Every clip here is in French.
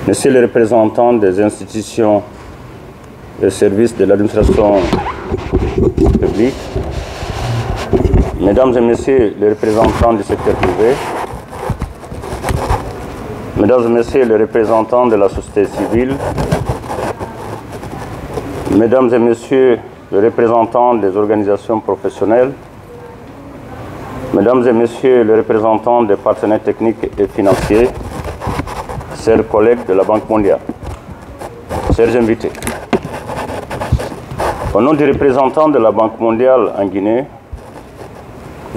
Monsieur le représentant des institutions et services de l'administration publique, Mesdames et Messieurs les représentants du secteur privé, Mesdames et Messieurs les représentants de la société civile, Mesdames et Messieurs les représentants des organisations professionnelles, Mesdames et Messieurs les représentants des partenaires techniques et financiers, chers collègues de la Banque mondiale, chers invités. Au nom des représentants de la Banque mondiale en Guinée,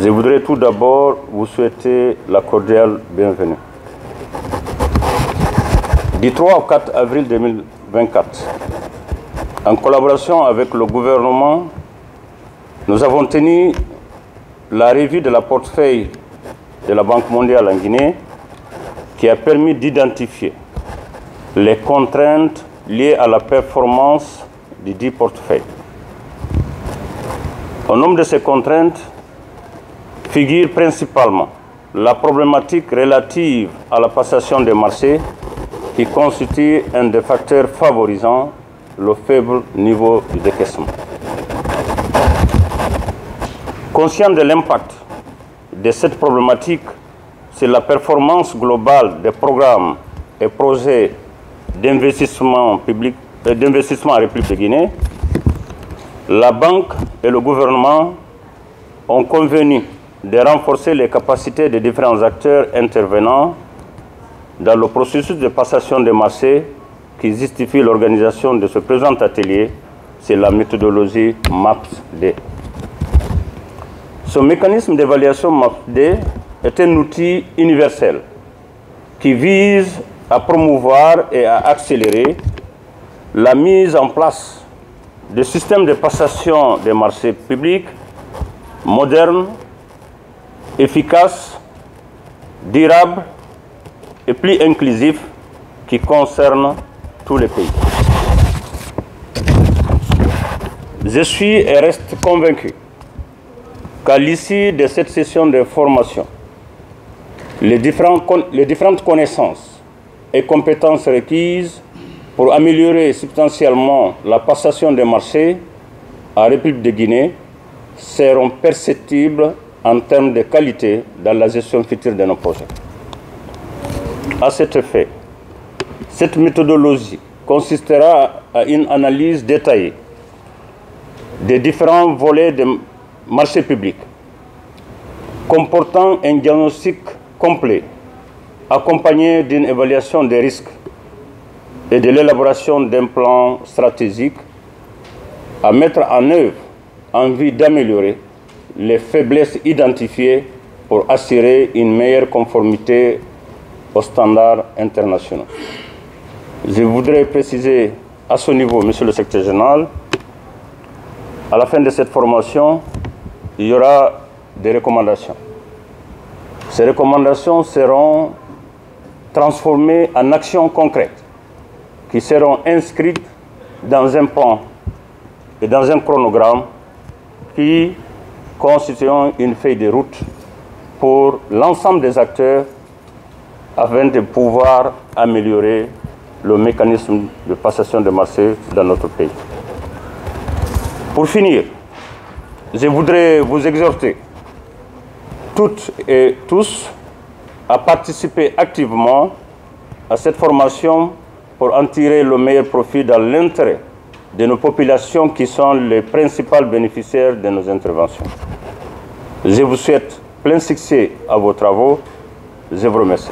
je voudrais tout d'abord vous souhaiter la cordiale bienvenue. Du 3 au 4 avril 2024, en collaboration avec le gouvernement, nous avons tenu la revue de la portefeuille de la Banque mondiale en Guinée qui a permis d'identifier les contraintes liées à la performance du dit portefeuille. Au nombre de ces contraintes figure principalement la problématique relative à la passation des marchés qui constitue un des facteurs favorisant le faible niveau de décaissement. Conscient de l'impact de cette problématique sur la performance globale des programmes et projets d'investissement public, d'investissement en République de Guinée, la Banque et le gouvernement ont convenu de renforcer les capacités des différents acteurs intervenants dans le processus de passation des marchés qui justifie l'organisation de ce présent atelier sur la méthodologie MAPS-D. Ce mécanisme d'évaluation MAPS-D est un outil universel qui vise à promouvoir et à accélérer la mise en place de systèmes de passation des marchés publics modernes, efficaces, durables et plus inclusifs qui concernent tous les pays. Je suis et reste convaincu qu'à l'issue de cette session de formation, les différentes connaissances et compétences requises pour améliorer substantiellement la passation des marchés en République de Guinée seront perceptibles en termes de qualité dans la gestion future de nos projets. À cet effet, cette méthodologie consistera à une analyse détaillée des différents volets des marchés publics, comportant un diagnostic complet, accompagné d'une évaluation des risques et de l'élaboration d'un plan stratégique à mettre en œuvre en vue d'améliorer les faiblesses identifiées pour assurer une meilleure conformité aux standards internationaux. Je voudrais préciser à ce niveau, Monsieur le Secrétaire général, à la fin de cette formation, il y aura des recommandations. Ces recommandations seront transformées en actions concrètes qui seront inscrites dans un plan et dans un chronogramme qui constitueront une feuille de route pour l'ensemble des acteurs afin de pouvoir améliorer le mécanisme de passation de marché dans notre pays. Pour finir, je voudrais vous exhorter toutes et tous à participer activement à cette formation pour en tirer le meilleur profit dans l'intérêt de nos populations qui sont les principaux bénéficiaires de nos interventions. Je vous souhaite plein succès à vos travaux. Je vous remercie.